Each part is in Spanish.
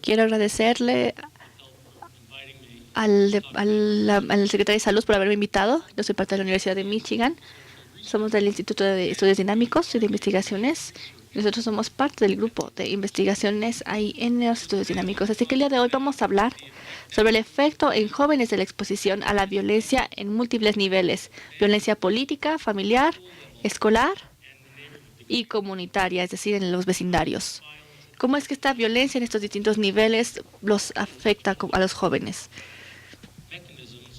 Quiero agradecerle al secretario de Salud por haberme invitado. Yo soy parte de la Universidad de Michigan. Somos del Instituto de Estudios Dinámicos y de Investigaciones. Nosotros somos parte del grupo de investigaciones ahí en los estudios dinámicos. Así que el día de hoy vamos a hablar sobre el efecto en jóvenes de la exposición a la violencia en múltiples niveles. Violencia política, familiar, escolar y comunitaria, es decir, en los vecindarios. ¿Cómo es que esta violencia en estos distintos niveles los afecta a los jóvenes?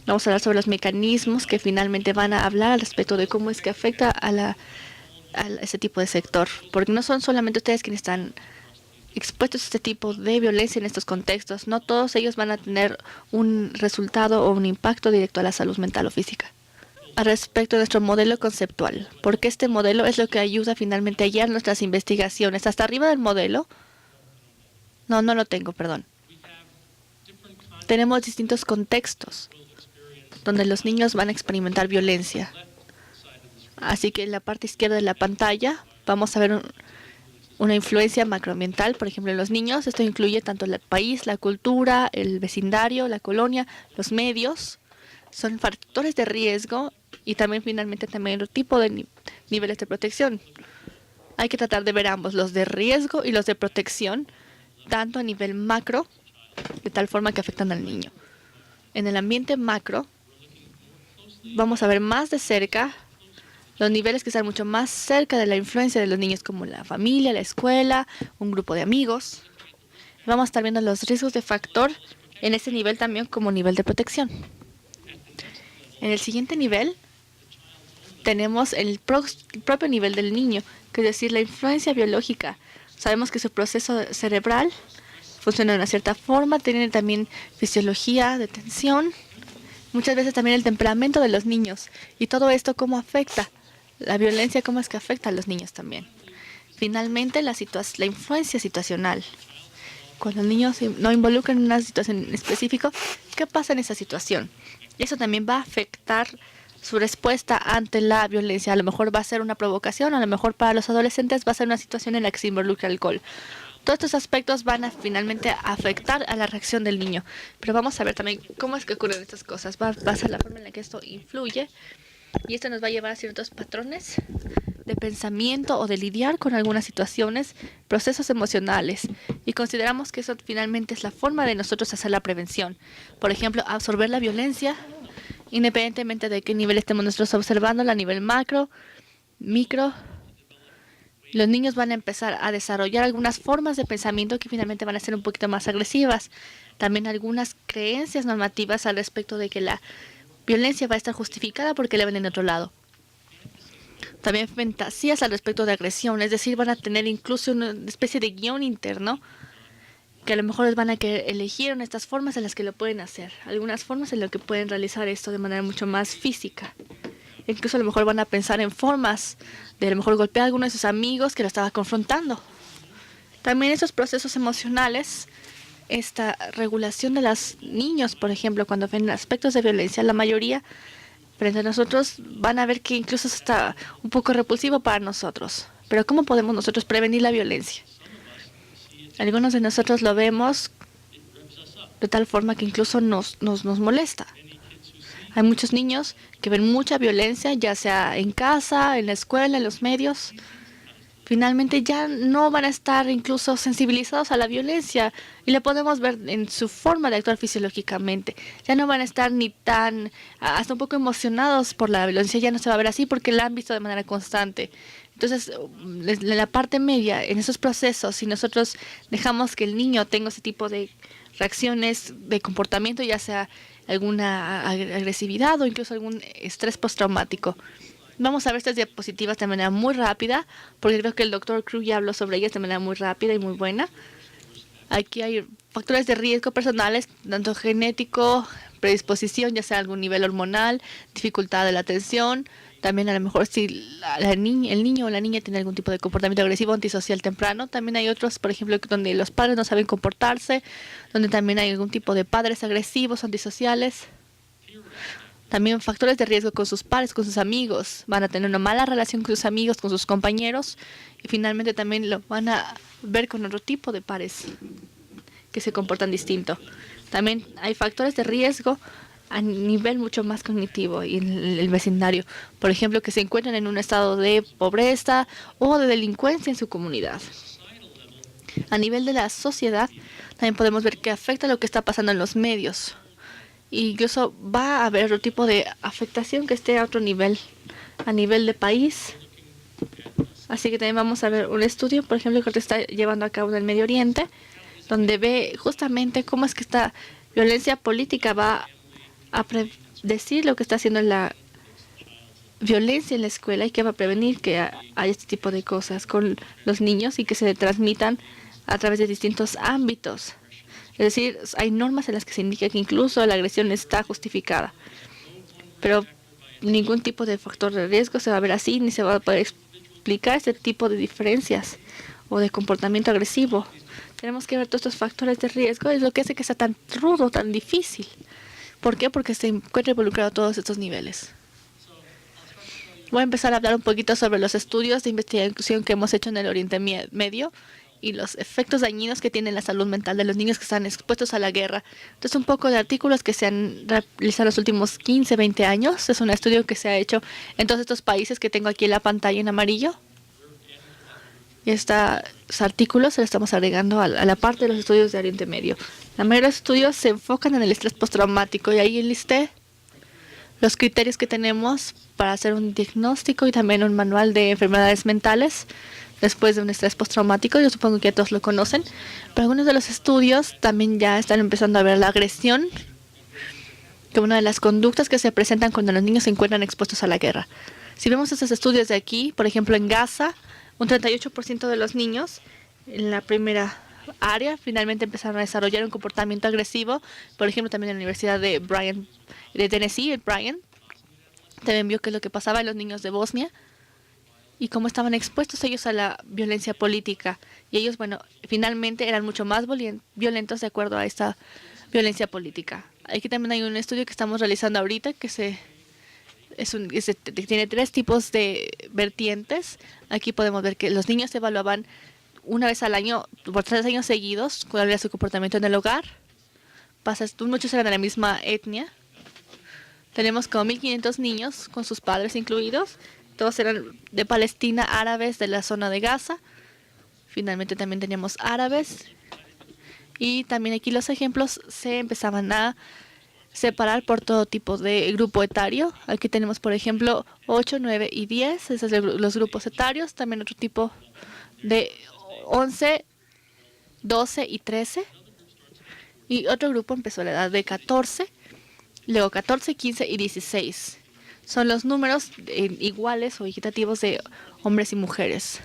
Vamos a hablar sobre los mecanismos que finalmente van a hablar al respecto de cómo es que afecta a ese tipo de sector. Porque no son solamente ustedes quienes están expuestos a este tipo de violencia en estos contextos. No todos ellos van a tener un resultado o un impacto directo a la salud mental o física. Al respecto de nuestro modelo conceptual, porque este modelo es lo que ayuda finalmente a guiar nuestras investigaciones. Hasta arriba del modelo, no lo tengo, perdón. Tenemos distintos contextos donde los niños van a experimentar violencia. Así que en la parte izquierda de la pantalla vamos a ver una influencia macroambiental, por ejemplo, en los niños. Esto incluye tanto el país, la cultura, el vecindario, la colonia, los medios. Son factores de riesgo y también finalmente también el tipo de niveles de protección. Hay que tratar de ver ambos, los de riesgo y los de protección, tanto a nivel macro, de tal forma que afectan al niño. En el ambiente macro, vamos a ver más de cerca los niveles que están mucho más cerca de la influencia de los niños, como la familia, la escuela, un grupo de amigos. Vamos a estar viendo los riesgos de factor en ese nivel también como nivel de protección. En el siguiente nivel tenemos el propio nivel del niño, que es decir, la influencia biológica. Sabemos que su proceso cerebral funciona de una cierta forma, tiene también fisiología de tensión, muchas veces también el temperamento de los niños. Y todo esto, ¿cómo afecta? La violencia, ¿cómo es que afecta a los niños también? Finalmente, la influencia situacional. Cuando los niños no involucran en una situación específica, ¿qué pasa en esa situación? Eso también va a afectar su respuesta ante la violencia. A lo mejor va a ser una provocación, a lo mejor para los adolescentes va a ser una situación en la que se involucra alcohol. Todos estos aspectos van a finalmente afectar a la reacción del niño. Pero vamos a ver también cómo es que ocurren estas cosas. Va a ser la forma en la que esto influye. Y esto nos va a llevar a ciertos patrones de pensamiento o de lidiar con algunas situaciones, procesos emocionales. Y consideramos que eso finalmente es la forma de nosotros hacer la prevención. Por ejemplo, absorber la violencia, independientemente de qué nivel estemos nosotros observando, a nivel macro, micro. Los niños van a empezar a desarrollar algunas formas de pensamiento que finalmente van a ser un poquito más agresivas. También algunas creencias normativas al respecto de que la violencia va a estar justificada porque le ven en otro lado. También fantasías al respecto de agresión, es decir, van a tener incluso una especie de guión interno que a lo mejor les van a querer elegir en estas formas en las que lo pueden hacer, algunas formas en las que pueden realizar esto de manera mucho más física. Incluso a lo mejor van a pensar en formas de a lo mejor golpear a alguno de sus amigos que lo estaba confrontando. También esos procesos emocionales, esta regulación de los niños, por ejemplo, cuando ven aspectos de violencia, la mayoría frente a nosotros van a ver que incluso está un poco repulsivo para nosotros. Pero ¿cómo podemos nosotros prevenir la violencia? Algunos de nosotros lo vemos de tal forma que incluso nos molesta. Hay muchos niños que ven mucha violencia, ya sea en casa, en la escuela, en los medios. Finalmente ya no van a estar incluso sensibilizados a la violencia y la podemos ver en su forma de actuar fisiológicamente. Ya no van a estar ni tan, hasta un poco emocionados por la violencia, ya no se va a ver así porque la han visto de manera constante. Entonces, en la parte media, en esos procesos, si nosotros dejamos que el niño tenga ese tipo de reacciones de comportamiento, ya sea alguna agresividad o incluso algún estrés postraumático. Vamos a ver estas diapositivas de manera muy rápida, porque creo que el doctor Cruz ya habló sobre ellas de manera muy rápida y muy buena. Aquí hay factores de riesgo personales, tanto genético, predisposición, ya sea algún nivel hormonal, dificultad de la atención. También a lo mejor si el niño o la niña tiene algún tipo de comportamiento agresivo antisocial temprano. También hay otros, por ejemplo, donde los padres no saben comportarse, donde también hay algún tipo de padres agresivos, antisociales. También factores de riesgo con sus pares, con sus amigos. Van a tener una mala relación con sus amigos, con sus compañeros. Y finalmente también lo van a ver con otro tipo de pares. que se comportan distinto. También hay factores de riesgo a nivel mucho más cognitivo y en el vecindario. Por ejemplo, que se encuentran en un estado de pobreza o de delincuencia en su comunidad. A nivel de la sociedad, también podemos ver que afecta lo que está pasando en los medios. E incluso va a haber otro tipo de afectación que esté a otro nivel, a nivel de país. Así que también vamos a ver un estudio, por ejemplo, que se está llevando a cabo en el Medio Oriente, donde ve justamente cómo es que esta violencia política va a predecir lo que está haciendo la violencia en la escuela y que va a prevenir que haya este tipo de cosas con los niños y que se transmitan a través de distintos ámbitos. Es decir, hay normas en las que se indica que incluso la agresión está justificada, pero ningún tipo de factor de riesgo se va a ver así, ni se va a poder explicar este tipo de diferencias o de comportamiento agresivo. Tenemos que ver todos estos factores de riesgo, es lo que hace que sea tan rudo, tan difícil. ¿Por qué? Porque se encuentra involucrado a todos estos niveles. Voy a empezar a hablar un poquito sobre los estudios de investigación que hemos hecho en el Oriente Medio y los efectos dañinos que tiene la salud mental de los niños que están expuestos a la guerra. Entonces, un poco de artículos que se han realizado en los últimos 15, 20 años. Es un estudio que se ha hecho en todos estos países que tengo aquí en la pantalla en amarillo. Y estos artículos se los estamos agregando a la parte de los estudios de Oriente Medio. La mayoría de los estudios se enfocan en el estrés postraumático y ahí enlisté los criterios que tenemos para hacer un diagnóstico y también un manual de enfermedades mentales después de un estrés postraumático. Yo supongo que todos lo conocen, pero algunos de los estudios también ya están empezando a ver la agresión como una de las conductas que se presentan cuando los niños se encuentran expuestos a la guerra. Si vemos estos estudios de aquí, por ejemplo en Gaza, un 38% de los niños en la primera área finalmente empezaron a desarrollar un comportamiento agresivo. Por ejemplo, también en la Universidad de Tennessee, el Bryan, también vio qué es lo que pasaba en los niños de Bosnia y cómo estaban expuestos ellos a la violencia política. Y ellos, bueno, finalmente eran mucho más violentos de acuerdo a esta violencia política. Aquí también hay un estudio que estamos realizando ahorita que tiene 3 tipos de vertientes. Aquí podemos ver que los niños se evaluaban una vez al año, por 3 años seguidos, cuál era su comportamiento en el hogar. Muchos eran de la misma etnia. Tenemos como 1.500 niños, con sus padres incluidos. Todos eran de Palestina, árabes de la zona de Gaza. Finalmente también teníamos árabes. Y también aquí los ejemplos se empezaban a separar por todo tipo de grupo etario. Aquí tenemos, por ejemplo, 8, 9 y 10. Esos son los grupos etarios. También otro tipo de 11, 12 y 13. Y otro grupo empezó a la edad de 14. Luego 14, 15 y 16. Son los números iguales o equitativos de hombres y mujeres.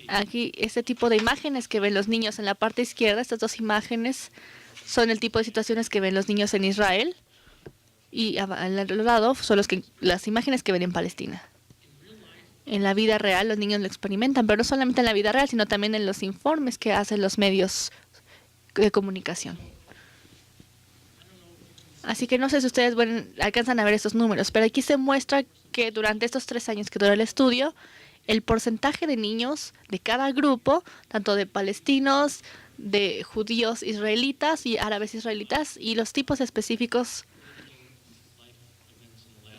Aquí, este tipo de imágenes que ven los niños en la parte izquierda, estas 2 imágenes son el tipo de situaciones que ven los niños en Israel. Y al otro lado son las imágenes que ven en Palestina. En la vida real los niños lo experimentan, pero no solamente en la vida real, sino también en los informes que hacen los medios de comunicación. Así que no sé si ustedes alcanzan a ver estos números, pero aquí se muestra que durante estos 3 años que duró el estudio, el porcentaje de niños de cada grupo, tanto de palestinos, de judíos israelitas y árabes israelitas, y los tipos específicos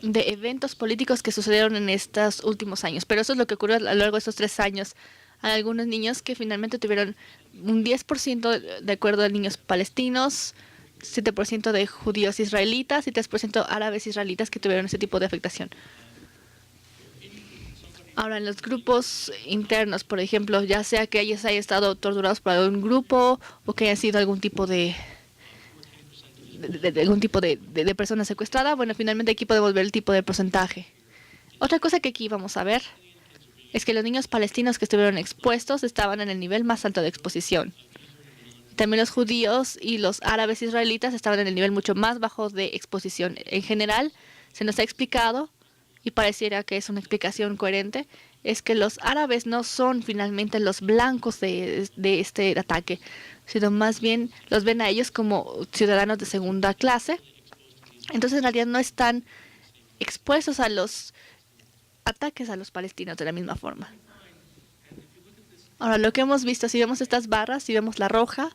de eventos políticos que sucedieron en estos últimos años. Pero eso es lo que ocurrió a lo largo de estos 3 años. Hay algunos niños que finalmente tuvieron un 10% de acuerdo a niños palestinos, 7% de judíos israelitas y 3% árabes israelitas que tuvieron ese tipo de afectación. Ahora, en los grupos internos, por ejemplo, ya sea que ellos hayan estado torturados por algún grupo o que hayan sido algún tipo de persona secuestrada, bueno, finalmente aquí podemos ver el tipo de porcentaje. Otra cosa que aquí vamos a ver es que los niños palestinos que estuvieron expuestos estaban en el nivel más alto de exposición. También los judíos y los árabes israelitas estaban en el nivel mucho más bajo de exposición. En general, se nos ha explicado, y pareciera que es una explicación coherente, es que los árabes no son finalmente los blancos de este ataque, sino más bien los ven a ellos como ciudadanos de segunda clase. Entonces, en realidad no están expuestos a los ataques a los palestinos de la misma forma. Ahora, lo que hemos visto, si vemos estas barras, si vemos la roja,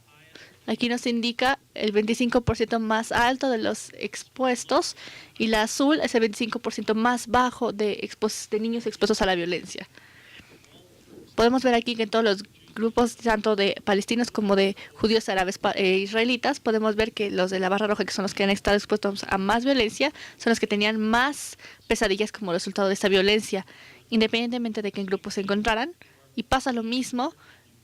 Aquí nos indica el 25% más alto de los expuestos y la azul es el 25% más bajo de niños expuestos a la violencia. Podemos ver aquí que en todos los grupos, tanto de palestinos como de judíos, árabes e israelitas, podemos ver que los de la barra roja, que son los que han estado expuestos a más violencia, son los que tenían más pesadillas como resultado de esta violencia, independientemente de qué grupo se encontraran. Y pasa lo mismo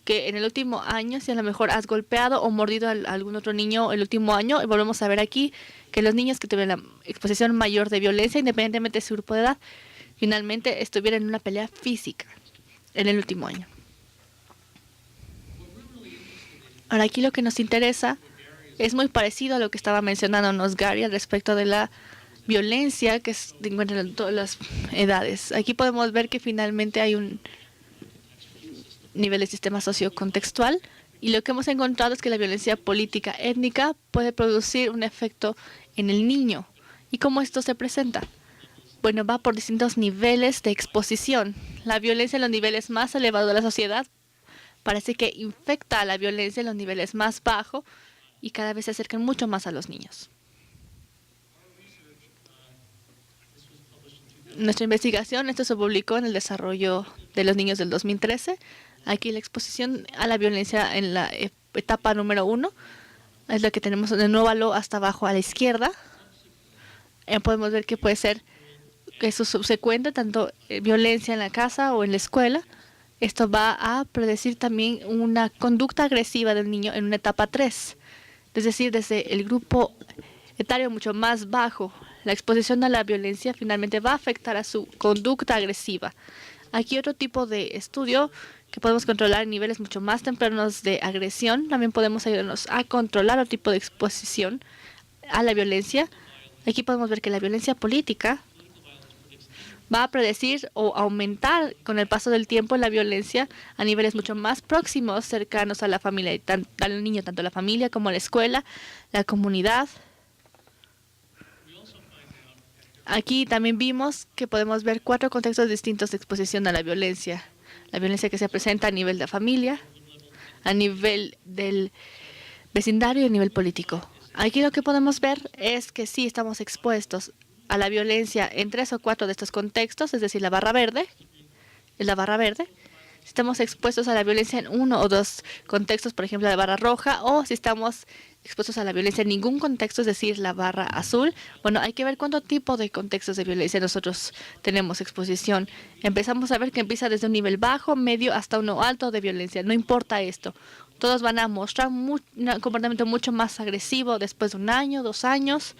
que en el último año, si a lo mejor has golpeado o mordido a algún otro niño el último año, y volvemos a ver aquí que los niños que tuvieron la exposición mayor de violencia, independientemente de su grupo de edad, finalmente estuvieron en una pelea física en el último año. Ahora aquí lo que nos interesa es muy parecido a lo que estaba mencionando Gary al respecto de la violencia que se encuentra en todas las edades. Aquí podemos ver que finalmente hay un nivel de sistema sociocontextual y lo que hemos encontrado es que la violencia política étnica puede producir un efecto en el niño. ¿Y cómo esto se presenta? Bueno, va por distintos niveles de exposición. La violencia en los niveles más elevados de la sociedad parece que infecta a la violencia en los niveles más bajos y cada vez se acercan mucho más a los niños. Nuestra investigación, esto se publicó en el desarrollo de los niños del 2013. Aquí la exposición a la violencia en la etapa número 1 es lo que tenemos de nuevo hasta abajo a la izquierda. Podemos ver que puede ser que eso subsecuente, tanto violencia en la casa o en la escuela. Esto va a predecir también una conducta agresiva del niño en una etapa 3. Es decir, desde el grupo etario mucho más bajo, la exposición a la violencia finalmente va a afectar a su conducta agresiva. Aquí otro tipo de estudio que podemos controlar en niveles mucho más tempranos de agresión. También podemos ayudarnos a controlar otro tipo de exposición a la violencia. Aquí podemos ver que la violencia política va a predecir o aumentar con el paso del tiempo la violencia a niveles mucho más próximos, cercanos a la familia, al niño, tanto la familia como la escuela, la comunidad. Aquí también vimos que podemos ver 4 contextos distintos de exposición a la violencia. La violencia que se presenta a nivel de familia, a nivel del vecindario y a nivel político. Aquí lo que podemos ver es que sí estamos expuestos a la violencia en 3 o 4 de estos contextos, es decir, la barra verde. Si estamos expuestos a la violencia en 1 o 2 contextos, por ejemplo, la barra roja, o si estamos expuestos a la violencia en ningún contexto, es decir, la barra azul. Bueno, hay que ver cuánto tipo de contextos de violencia nosotros tenemos exposición. Empezamos a ver que empieza desde un nivel bajo, medio, hasta uno alto de violencia. No importa esto. Todos van a mostrar un comportamiento mucho más agresivo después de 1 año, 2 años,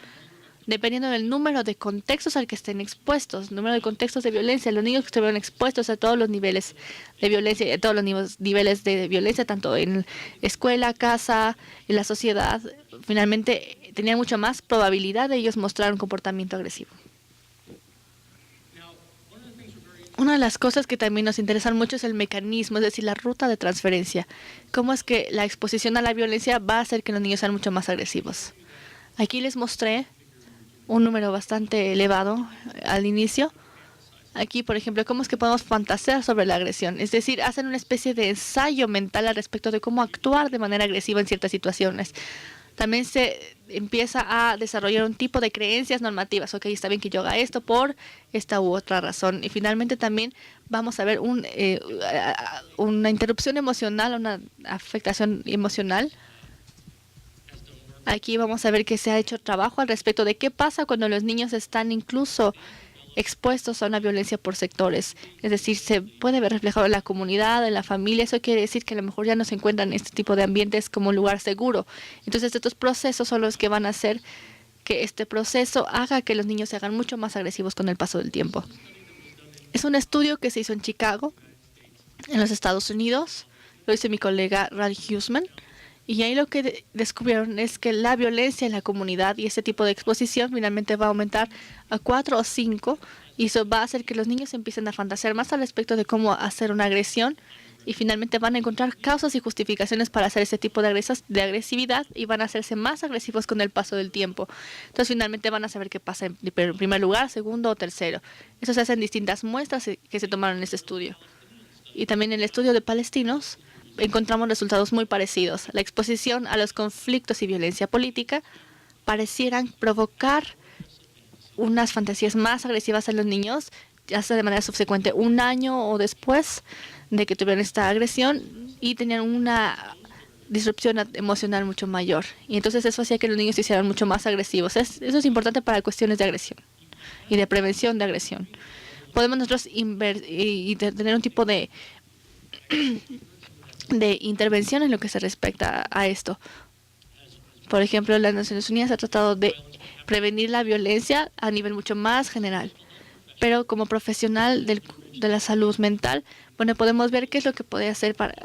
dependiendo del número de contextos al que estén expuestos, número de contextos de violencia. Los niños que estuvieron expuestos a todos los niveles de violencia, a todos los niveles de violencia, tanto en escuela, casa, en la sociedad, finalmente tenían mucha más probabilidad de ellos mostrar un comportamiento agresivo. Una de las cosas que también nos interesan mucho es el mecanismo, es decir, la ruta de transferencia. ¿Cómo es que la exposición a la violencia va a hacer que los niños sean mucho más agresivos? Aquí les mostré un número bastante elevado al inicio. Aquí, por ejemplo, cómo es que podemos fantasear sobre la agresión. Es decir, hacen una especie de ensayo mental al respecto de cómo actuar de manera agresiva en ciertas situaciones. También se empieza a desarrollar un tipo de creencias normativas. Ok, está bien que yo haga esto por esta u otra razón. Y finalmente también vamos a ver una interrupción emocional, una afectación emocional. Aquí vamos a ver que se ha hecho trabajo al respecto de qué pasa cuando los niños están incluso expuestos a una violencia por sectores. Es decir, se puede ver reflejado en la comunidad, en la familia. Eso quiere decir que a lo mejor ya no se encuentran en este tipo de ambientes como un lugar seguro. Entonces, estos procesos son los que van a hacer que este proceso haga que los niños se hagan mucho más agresivos con el paso del tiempo. Es un estudio que se hizo en Chicago, en los Estados Unidos. Lo hizo mi colega Ralph Huseman. Y ahí lo que descubrieron es que la violencia en la comunidad y ese tipo de exposición finalmente va a aumentar a 4 o 5 y eso va a hacer que los niños empiecen a fantasear más al respecto de cómo hacer una agresión y finalmente van a encontrar causas y justificaciones para hacer ese tipo de agresividad y van a hacerse más agresivos con el paso del tiempo. Entonces finalmente van a saber qué pasa en primer lugar, segundo o tercero. Eso se hace en distintas muestras que se tomaron en este estudio. Y también en el estudio de palestinos encontramos resultados muy parecidos. La exposición a los conflictos y violencia política parecieran provocar unas fantasías más agresivas en los niños, ya sea de manera subsecuente, un año o después de que tuvieron esta agresión, y tenían una disrupción emocional mucho mayor. Y entonces eso hacía que los niños se hicieran mucho más agresivos. Eso es importante para cuestiones de agresión y de prevención de agresión. Podemos nosotros tener un tipo de intervención en lo que se respecta a esto. Por ejemplo, las Naciones Unidas ha tratado de prevenir la violencia a nivel mucho más general. Pero como profesional de la salud mental, bueno, podemos ver qué es lo que puede hacer para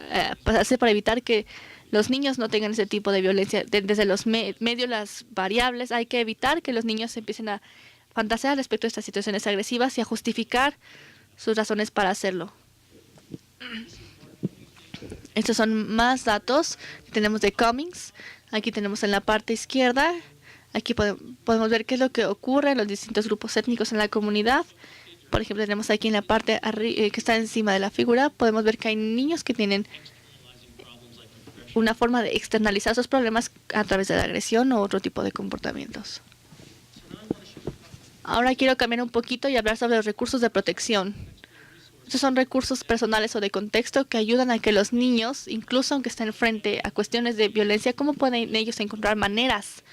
evitar que los niños no tengan ese tipo de violencia. Desde los medios, las variables, hay que evitar que los niños empiecen a fantasear respecto a estas situaciones agresivas y a justificar sus razones para hacerlo. Estos son más datos que tenemos de Cummings. Aquí tenemos en la parte izquierda, aquí podemos ver qué es lo que ocurre en los distintos grupos étnicos en la comunidad. Por ejemplo, tenemos aquí en la parte que está encima de la figura, podemos ver que hay niños que tienen una forma de externalizar sus problemas a través de la agresión o otro tipo de comportamientos. Ahora quiero cambiar un poquito y hablar sobre los recursos de protección. Estos son recursos personales o de contexto que ayudan a que los niños, incluso aunque estén frente a cuestiones de violencia, cómo pueden ellos encontrar maneras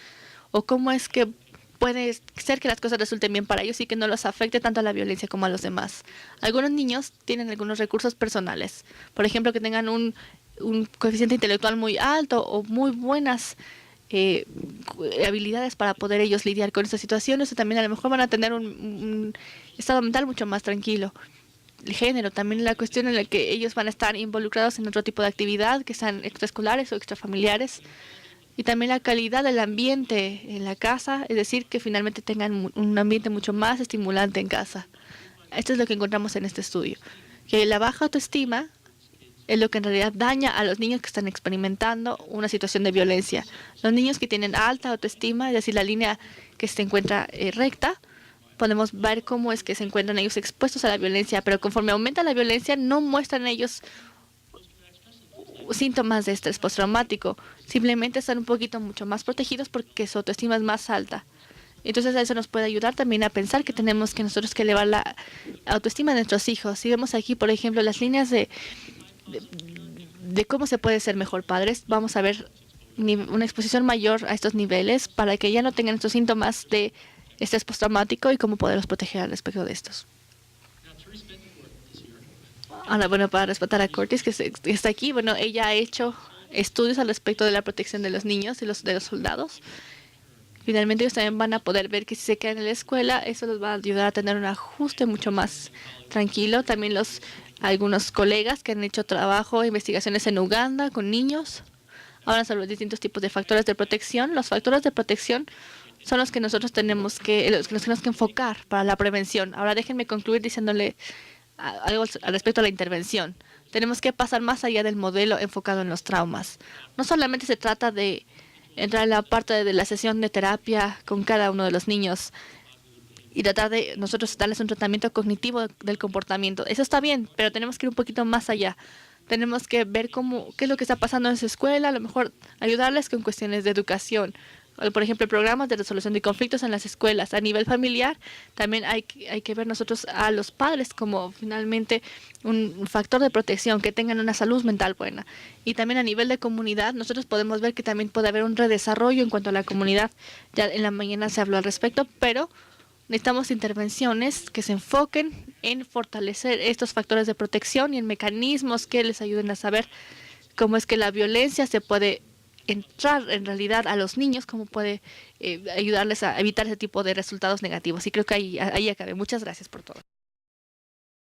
o cómo es que puede ser que las cosas resulten bien para ellos y que no los afecte tanto a la violencia como a los demás. Algunos niños tienen algunos recursos personales. Por ejemplo, que tengan un coeficiente intelectual muy alto o muy buenas habilidades para poder ellos lidiar con estas situaciones, o también a lo mejor van a tener un estado mental mucho más tranquilo. El género, también la cuestión en la que ellos van a estar involucrados en otro tipo de actividad, que sean extraescolares o extrafamiliares, y también la calidad del ambiente en la casa, es decir, que finalmente tengan un ambiente mucho más estimulante en casa. Esto es lo que encontramos en este estudio, que la baja autoestima es lo que en realidad daña a los niños que están experimentando una situación de violencia. Los niños que tienen alta autoestima, es decir, la línea que se encuentra recta, podemos ver cómo es que se encuentran ellos expuestos a la violencia, pero conforme aumenta la violencia no muestran ellos síntomas de estrés postraumático, simplemente están un poquito mucho más protegidos porque su autoestima es más alta. Entonces eso nos puede ayudar también a pensar que tenemos que nosotros que elevar la autoestima de nuestros hijos. Si vemos aquí, por ejemplo, las líneas de cómo se puede ser mejor padres, vamos a ver una exposición mayor a estos niveles para que ya no tengan estos síntomas de estrés postraumático y cómo poderlos proteger al respecto de estos. Ahora, bueno, para respetar a Curtis, que está aquí, bueno, ella ha hecho estudios al respecto de la protección de los niños y de los soldados. Finalmente ellos también van a poder ver que si se quedan en la escuela, eso les va a ayudar a tener un ajuste mucho más tranquilo. También algunos colegas que han hecho trabajo, investigaciones en Uganda con niños, hablan sobre los distintos tipos de factores de protección. Los factores de protección son los que nosotros tenemos que enfocar para la prevención. Ahora déjenme concluir diciéndole algo al respecto a la intervención. Tenemos que pasar más allá del modelo enfocado en los traumas. No solamente se trata de entrar en la parte de la sesión de terapia con cada uno de los niños y tratar de nosotros darles un tratamiento cognitivo del comportamiento. Eso está bien, pero tenemos que ir un poquito más allá. Tenemos que ver qué es lo que está pasando en su escuela, a lo mejor ayudarles con cuestiones de educación. Por ejemplo, programas de resolución de conflictos en las escuelas. A nivel familiar, también hay que ver nosotros a los padres como finalmente un factor de protección, que tengan una salud mental buena. Y también a nivel de comunidad, nosotros podemos ver que también puede haber un redesarrollo en cuanto a la comunidad. Ya en la mañana se habló al respecto, pero necesitamos intervenciones que se enfoquen en fortalecer estos factores de protección y en mecanismos que les ayuden a saber cómo es que la violencia se puede entrar en realidad a los niños, cómo puede ayudarles a evitar ese tipo de resultados negativos. Y creo que ahí acabé. Muchas gracias por todo.